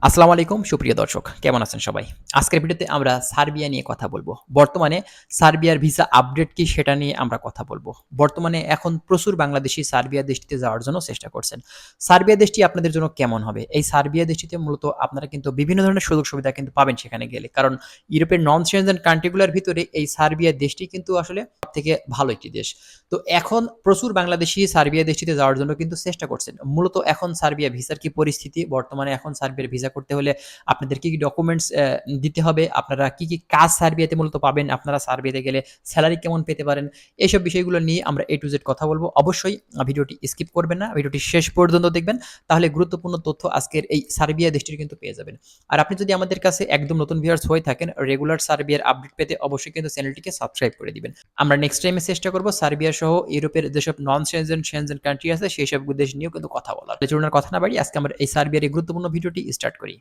আসসালামু আলাইকুম সুপ্রিয় দর্শক, কেমন আছেন সবাই? আজকের ভিডিওতে আমরা সার্বিয়া নিয়ে কথা বলব। বর্তমানে সার্বিয়ার ভিসা আপডেট কি সেটা নিয়ে আমরা কথা বলব। বর্তমানে এখন প্রচুর বাংলাদেশী সার্বিয়া দেশটিতে যাওয়ার জন্য চেষ্টা করছেন। সার্বিয়া দেশটি আপনাদের জন্য কেমন হবে? এই সার্বিয়া দেশটিতে মূলত আপনারা কিন্তু বিভিন্ন ধরনের সুযোগ সুবিধা কিন্তু পাবেন সেখানে গেলে। কারণ ইউরোপের নন সেনজেন কান্ট্রি গুলার ভিতরে এই সার্বিয়া দেশটি কিন্তু আসলে সবথেকে ভালো একটি দেশ। তো এখন প্রচুর বাংলাদেশী সার্বিয়া দেশটিতে যাওয়ার জন্য কিন্তু চেষ্টা করছেন। মূলত এখন সার্বিয়া ভিসার কি পরিস্থিতি? বর্তমানে এখন সার্বিয়ার ভিসা করতে হলে আপনাদের কি ডকুমেন্টস দিতে হবে? আপনারা কি কাজ সার্বিয়াতে মূলত পাবেন? আপনারা সার্বিয়াতে গেলে সেলারি কেমন পেতে পারেন? এইসব বিষয়গুলো নিয়ে আমরা A to Z কথা বলবো। অবশ্যই ভিডিওটি স্কিপ করবেন না। ভিডিওটি শেষ পর্যন্ত দেখবেন। তাহলে গুরুত্বপূর্ণ তথ্য আজকের এই সার্বিয়া দেশটির কিন্তু পেয়ে যাবেন। আর আপনি যদি আমাদের কাছে একদম নতুন ভিউয়ার্স হয়ে থাকেন, রেগুলার সার্বিয়ার আপডেট পেতে অবশ্যই কিন্তু চ্যানেলটিকে সাবস্ক্রাইব করে দিবেন। আমরা নেক্সট টাইমে চেষ্টা করব সার্বিয়া সহ ইউরোপের যেসব নন সেনজেন কান্ট্রি আছে সেই সব দেশ নিয়েও কিন্তু কথা বলার। চলুন আর কথা না বাড়িয়ে আজকে আমরা এই সার্বিয়ার এই গুরুত্বপূর্ণ ভিডিওটি স্টার্ট করি।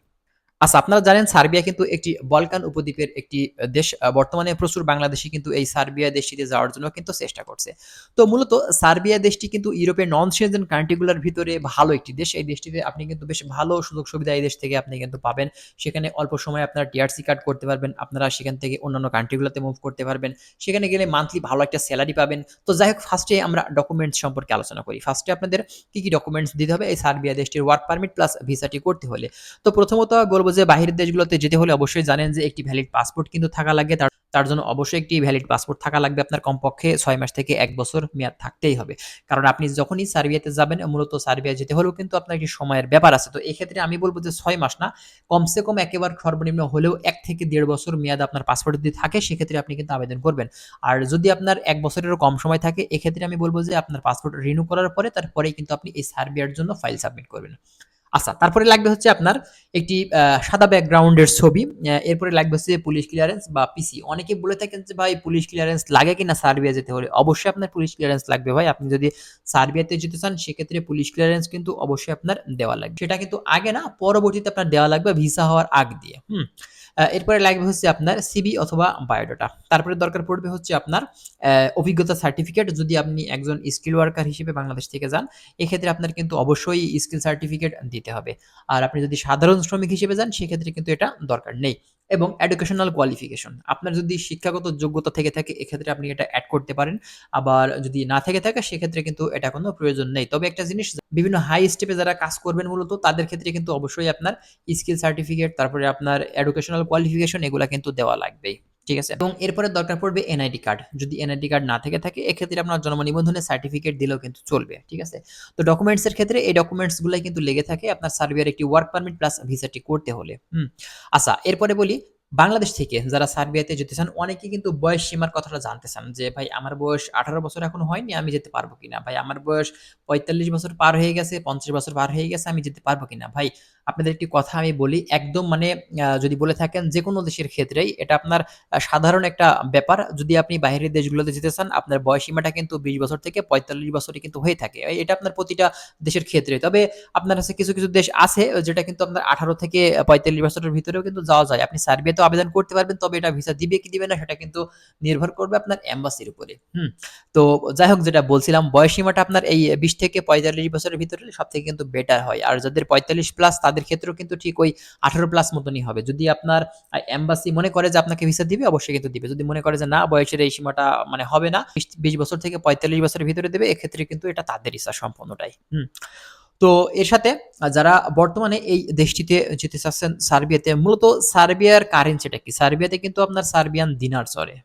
আচ্ছা, আপনারা জানেন সার্বিয়া কিন্তু একটি বলকান উপদ্বীপের একটি দেশ। বর্তমানে প্রচুর বাংলাদেশী কিন্তু এই সার্বিয়া দেশটিতে যাওয়ার জন্য কিন্তু চেষ্টা করছে। তো মূলত সার্বিয়া দেশটি কিন্তু ইউরোপের নন সেনজেন কান্ট্রিগুলোর ভিতরে ভালো একটি দেশ। এই দেশটিতে আপনি কিন্তু বেশ ভালো সুযোগ সুবিধা এই দেশ থেকে আপনি কিন্তু পাবেন। সেখানে অল্প সময়ে আপনারা টিআরসি কার্ড করতে পারবেন। আপনারা সেখান থেকে অন্যান্য কান্ট্রিগুলোতে মুভ করতে পারবেন। সেখানে গেলে মান্থলি ভালো একটা সেলারি পাবেন। তো যাই হোক, ফার্স্টে আমরা ডকুমেন্টস সম্পর্কে আলোচনা করি। ফার্স্টে আপনাদের কি ডকুমেন্টস দিতে হবে এই সার্বিয়া দেশটির ওয়ার্ক পারমিট প্লাস ভিসাটি করতে হলে? তো প্রথমত বলব যে বাহিরের দেশগুলোতে যেতে হলে অবশ্যই জানেন যে একটি ভ্যালিড পাসপোর্ট কিন্তু থাকা লাগে। তার জন্য অবশ্যই একটি ভ্যালিড পাসপোর্ট থাকা লাগবে। আপনার কমপক্ষে ৬ মাস থেকে ১ বছর মেয়াদ থাকতেই হবে। কারণ আপনি যখনই সার্বিয়াতে যাবেন মূলত সার্বিয়া যেতে হলেও কিন্তু আপনার একটি সময়ের ব্যাপার আছে। তো এক্ষেত্রে আমি বলব যে ৬ মাস না, কমসে কম একেবারে সর্বনিম্ন হলেও ১ থেকে ১.৫ বছর মেয়াদ আপনার পাসপোর্ট যদি থাকে সেক্ষেত্রে আপনি কিন্তু আবেদন করবেন। আর যদি আপনার ১ বছরেরও কম সময় থাকে এক্ষেত্রে আমি বলব যে আপনার পাসপোর্ট রিনিউ করার পরে তারপরেই কিন্তু আপনি এই সার্বিয়ার জন্য ফাইল সাবমিট করবেন। আচ্ছা, তারপরে লাগবে হচ্ছে আপনার একটি সাদা ব্যাকগ্রাউন্ডের ছবি। এরপরে লাগবে হচ্ছে পুলিশ ক্লিয়ারেন্স বা পিসি। অনেকে বলে থাকেন যে ভাই পুলিশ ক্লিয়ারেন্স লাগে কিনা সার্বিয়া যেতে হলে? অবশ্যই আপনার পুলিশ ক্লিয়ারেন্স লাগবে ভাই। আপনি যদি সার্বিয়াতে যেতে চান সেক্ষেত্রে পুলিশ ক্লিয়ারেন্স কিন্তু অবশ্যই আপনার দেওয়া লাগবে। সেটা কিন্তু আগে না, পরবর্তীতে আপনার দেওয়া লাগবে ভিসা হওয়ার আগ দিয়ে। এরপরে লাগবে হচ্ছে আপনার সিভি অথবা বায়োডাটা। তারপরে দরকার পড়বে হচ্ছে আপনার অভিজ্ঞতা সার্টিফিকেট। যদি আপনি একজন স্কিল ওয়ার্কার হিসেবে বাংলাদেশ থেকে যান এক্ষেত্রে আপনার কিন্তু অবশ্যই স্কিল সার্টিফিকেট দিতে হবে। আর আপনি যদি সাধারণ শ্রমিক হিসেবে যান সেক্ষেত্রে কিন্তু এটা দরকার নেই। এবং এডুকেশনাল কোয়ালিফিকেশন। আপনার যদি শিক্ষাগত যোগ্যতা থেকে থাকে এক্ষেত্রে আপনি এটা এড করতে পারেন। আবার যদি না থেকে থাকে সেক্ষেত্রে কিন্তু এটা কোনো প্রয়োজন নেই। তবে একটা জিনিস, বিভিন্ন হাই স্টেপে যারা কাজ করবেন মূলত তাদের ক্ষেত্রে কিন্তু অবশ্যই আপনার স্কিল সার্টিফিকেট, তারপরে আপনার এডুকেশনাল কোয়ালিফিকেশন এগুলা কিন্তু দেওয়া লাগবেই। ঠিক আছে? এবং এরপরে দরকার পড়বে এনআইডি কার্ড। যদি এনআইডি কার্ড না থেকে থাকে এক্ষেত্রে আপনার জন্ম নিবন্ধনের সার্টিফিকেট দিলেও কিন্তু চলবে। ঠিক আছে? তো ডকুমেন্টস এর ক্ষেত্রে এই ডকুমেন্টস গুলাই কিন্তু লেগে থাকে আপনার সার্বিয়ার একটি ওয়ার্ক পারমিট প্লাস ভিসাটি করতে হলে। আচ্ছা, এরপরে বলি বাংলাদেশ থেকে যারা সার্বিয়াতে যেতে চান অনেকেই কিন্তু বয়স সীমার কথাটা জানতে চান যে ভাই আমার বয়স ১৮ বছর এখনো হয়নি, আমি যেতে পারবো কিনা? ভাই আমার বয়স ৪৫ বছর পার হয়ে গেছে, ৫০ বছর পার হয়ে গেছে, আমি যেতে পারবো কিনা? ভাই আপনাদের একটি কথা আমি বলি, একদম মানে যদি বলে থাকেন যেকোনো দেশের ক্ষেত্রেই এটা আপনার সাধারণ একটা ব্যাপার। যদি আপনি বাহিরের দেশগুলোতে যেতে চান আপনার বয়স সীমাটা কিন্তু ২০ বছর থেকে ৪৫ বছরই কিন্তু হয়ে থাকে। এটা আপনার প্রতিটা দেশের ক্ষেত্রে। তবে আপনার কাছে কিছু দেশ আছে যেটা কিন্তু আপনার ১৮ থেকে ৪৫ বছরের ভিতরেও কিন্তু যাওয়া যায়। আপনি সার্বিয়াতেও আবেদন করতে পারবেন। তবে এটা ভিসা দিবে কি দিবে না সেটা কিন্তু নির্ভর করবে আপনার এম্বাসির উপরে। তো যাই হোক, যেটা বলছিলাম বয়স সীমাটা আপনার এই ২০ থেকে ৪৫ বছরের ভিতরে সবথেকে কিন্তু বেটার হয়। আর যাদের ৪৫ প্লাস তাদের ক্ষেত্রেও কিন্তু ঠিক ওই ১৮ প্লাস মতনই হবে। যদি আপনার এম্বাসি মনে করে যে আপনাকে ভিসা দিবে অবশ্যই কিন্তু দিবে। যদি মনে করে যে না, বয়সের এই সীমাটা মানে হবে না, ২০ বছর থেকে ৪৫ বছরের ভিতরে দেবে এক্ষেত্রে কিন্তু এটা তাদের ইচ্ছা সম্পূর্ণটাই। তো এর সাথে যারা বর্তমানে এই দেশটিতে যেতে চাচ্ছেন সার্বিয়াতে, মূলত সার্বিয়ার কারেন্সিটা কি? সার্বিয়াতে কিন্তু আপনার সার্বিয়ান দিনার চলে।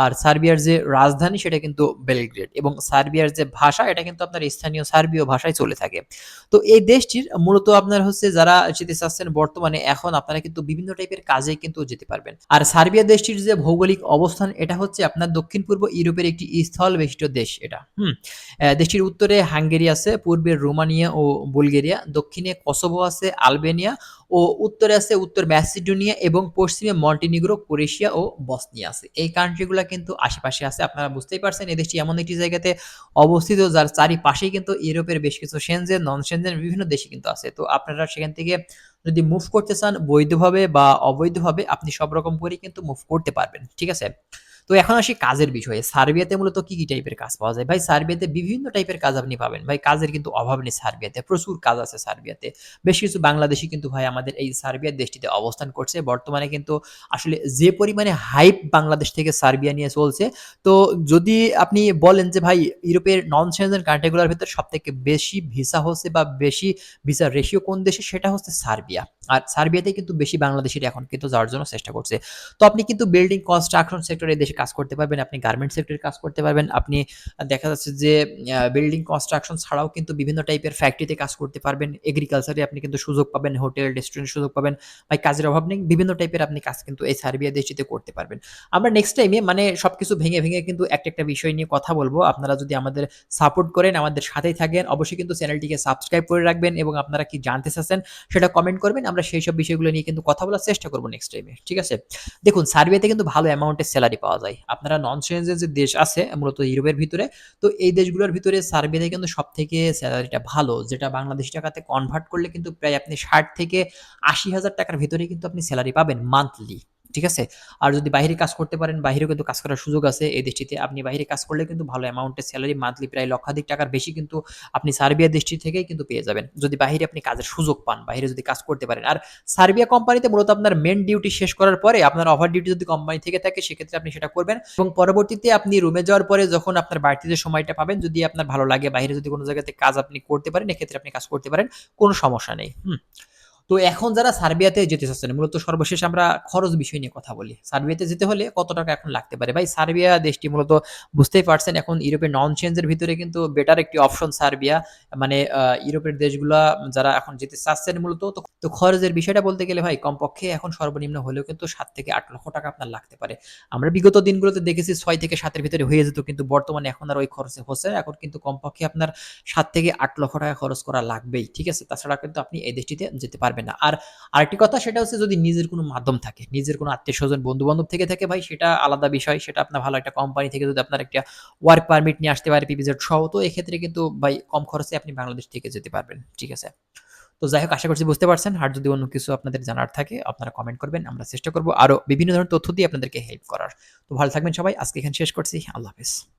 আর সার্বিয়ার যে রাজধানী সেটা কিন্তু বেলগ্রেড এবং সার্বিয়ার যে ভাষা এটা কিন্তু আপনার স্থানীয় সার্বীয় ভাষায় চলে থাকে। তো এই দেশটির মূলত আপনার হচ্ছে যারা যেতে চাচ্ছেন বর্তমানে এখন আপনারা কিন্তু বিভিন্ন টাইপের কাজে কিন্তু যেতে পারবেন। আর সার্বিয়া দেশটির যে ভৌগোলিক অবস্থান এটা হচ্ছে আপনার দক্ষিণ-পূর্ব ইউরোপের একটি স্থলবেষ্টিত দেশ এটা। দেশটির উত্তরে হাঙ্গেরি আছে, পূর্বে রোমানিয়া ও বুলগেরিয়া, দক্ষিণে কসোভো আছে, আলবেনিয়া ও উত্তরে আছে উত্তর ম্যাসিডোনিয়া এবং পশ্চিমে মন্টিনিগ্রো, ক্রোয়েশিয়া ও বসনিয়া আছে। এই কান্ট্রিগুলা কিন্তু আশেপাশে আছে। আপনারা বুঝতেই পারছেন এই দেশটি এমন একটি জায়গাতে অবস্থিত যার চারিপাশেই কিন্তু ইউরোপের বেশ কিছু সেনজেন, নন সেনজেন বিভিন্ন দেশই কিন্তু আছে। তো আপনারা সেখান থেকে যদি মুভ করতে চান বৈধভাবে বা অবৈধভাবে আপনি সব রকম করেই কিন্তু মুভ করতে পারবেন। ঠিক আছে? তো এখন আসি কাজের বিষয়ে। সার্বিয়াতে মূলত কি টাইপের কাজ পাওয়া যায়? ভাই সার্বিয়াতে বিভিন্ন টাইপের কাজ আপনি পাবেন। ভাই কাজের কিন্তু অভাব নেই সার্বিয়াতে। প্রচুর কাজ আছে সার্বিয়াতে। বেশ কিছু বাংলাদেশী কিন্তু ভাই আমাদের এই সার্বিয়া দেশটিতে অবস্থান করছে। বর্তমানে কিন্তু আসলে যে পরিমাণে হাইপ বাংলাদেশ থেকে সার্বিয়া নিয়ে চলছে, তো যদি আপনি বলেন যে ভাই ইউরোপের নন সেনজেন কান্ট্রি গুলার ভেতরে সবথেকে বেশি ভিসা হচ্ছে বা বেশি ভিসার রেশিও কোন দেশে? সেটা হচ্ছে সার্বিয়া। আর সার্বিয়াতেই কিন্তু বেশি বাংলাদেশীরা এখন কিন্তু যাওয়ার জন্য চেষ্টা করছে। তো আপনি কিন্তু বিল্ডিং কনস্ট্রাকশন সেক্টরে দেশে কাজ করতে পারবেন, আপনি গার্মেন্টস সেক্টরে কাজ করতে পারবেন, আপনি দেখা যাচ্ছে যে বিল্ডিং কনস্ট্রাকশন ছাড়াও কিন্তু বিভিন্ন টাইপের ফ্যাক্টরিতে কাজ করতে পারবেন, এগ্রিকালচারে আপনি কিন্তু সুযোগ পাবেন, হোটেল রেস্টুরেন্টে সুযোগ পাবেন। ভাই কাজের অভাব নেই, বিভিন্ন টাইপের আপনি কাজ কিন্তু এই সার্বিয়া দেশটিতে করতে পারবেন। আমরা নেক্সট টাইমে মানে সবকিছু ভেঙে ভেঙে কিন্তু একটা বিষয় নিয়ে কথা বলবো। আপনারা যদি আমাদের সাপোর্ট করেন, আমাদের সাথেই থাকেন, অবশ্যই কিন্তু চ্যানেলটিকে সাবস্ক্রাইব করে রাখবেন এবং আপনারা কি জানতে চাচ্ছেন সেটা কমেন্ট করবেন। আমরা সেই সব বিষয়গুলো নিয়ে কিন্তু কথা বলার চেষ্টা করব নেক্সট টাইমে। ঠিক আছে? দেখুন সার্বিয়াতে কিন্তু ভালো অ্যামাউন্টের স্যালারি পাওয়া যায়। আপনারা নন সেনজেন যে দেশ আছে মূলত ইউরোপের ভিতরে, তো এই দেশগুলোর ভিতরে সার্বিয়াতে কিন্তু সবথেকে স্যালারিটা ভালো, যেটা বাংলাদেশী টাকাতে কনভার্ট করলে কিন্তু প্রায় আপনি ৬০ থেকে ৮০,০০০ টাকার ভিতরে কিন্তু আপনি স্যালারি পাবেন মান্থলি। ঠিক আছে? আর যদি বাহিরে কাজ করতে পারেন, বাহিরেও কিন্তু কাজ করার সুযোগ আছে এই দেশটিতে। আপনি বাহিরে কাজ করলে কিন্তু ভালো অ্যামাউন্টের স্যালারি মান্থলি প্রায় লক্ষাধিক টাকার বেশি কিন্তু আপনি সার্বিয়া দেশটি থেকেই কিন্তু পেয়ে যাবেন। যদি বাহিরে আপনি কাজের সুযোগ পান, বাহিরে যদি কাজ করতে পারেন। আর সার্বিয়া কোম্পানিতে মূলত আপনার মেইন ডিউটি শেষ করার পরে আপনার ওভার ডিউটি যদি কোম্পানি থেকে থাকে সেক্ষেত্রে আপনি সেটা করবেন এবং পরবর্তীতে আপনি রুমে যাওয়ার পরে যখন আপনার বাড়িতে যে সময়টা পাবেন, যদি আপনার ভালো লাগে বাহিরে যদি কোনো জায়গাতে কাজ আপনি করতে পারেন, এক্ষেত্রে আপনি কাজ করতে পারেন। কোনো সমস্যা নেই। তো এখন যারা সার্বিয়াতে যেতে চাচ্ছেন, মূলত সর্বশেষ আমরা খরচ বিষয় নিয়ে কথা বলি। সার্বিয়াতে যেতে হলে কত টাকা এখন লাগতে পারে? ভাই সার্বিয়া দেশটি মূলত বুঝতেই পারছেন এখন ইউরোপের নন চেঞ্জ এর ভিতরে কিন্তু বেটার একটি অপশন সার্বিয়া। মানে ইউরোপের দেশগুলা যারা এখন যেতে চাচ্ছেন মূলত, তো খরচের বিষয়টা বলতে গেলে ভাই কমপক্ষে এখন সর্বনিম্ন হলেও কিন্তু ৭ থেকে ৮ লক্ষ টাকা আপনার লাগতে পারে। আমরা বিগত দিনগুলোতে দেখেছি ৬ থেকে ৭ এর ভিতরে হয়ে যেত, কিন্তু বর্তমানে এখন আর ওই খরচে হচ্ছে না। এখন কিন্তু কমপক্ষে আপনার ৭ থেকে ৮ লক্ষ টাকা খরচ করা লাগবেই। ঠিক আছে? তাছাড়া কিন্তু আপনি এই দেশটিতে যেতে পারবেন না। আর আরেকটি কথা সেটা হচ্ছে যদি নিজের কোনো মাধ্যম থাকে, নিজের কোনো আত্মীয়স্বজন, বন্ধু-বান্ধব থেকে থাকে ভাই সেটা আলাদা বিষয়। সেটা আপনার ভালো একটা কোম্পানি থেকে যদি আপনার একটা ওয়ার্ক পারমিট নিয়ে আসতে পারে পিপিজেড সহ, তো এক্ষেত্রে কিন্তু ভাই কম খরচে আপনি বাংলাদেশ থেকে যেতে পারবেন। ঠিক আছে? তো যাই হোক আশা করছি বুঝতে পারছেন। আর যদি অন্য কিছু আপনাদের জানার থাকে আপনারা কমেন্ট করবেন। আমরা চেষ্টা করব আরো বিভিন্ন ধরনের তথ্য দিয়ে আপনাদেরকে হেল্প করার। তো ভালো থাকবেন সবাই। আজকে এখানে শেষ করছি। আল্লাহ হাফেজ।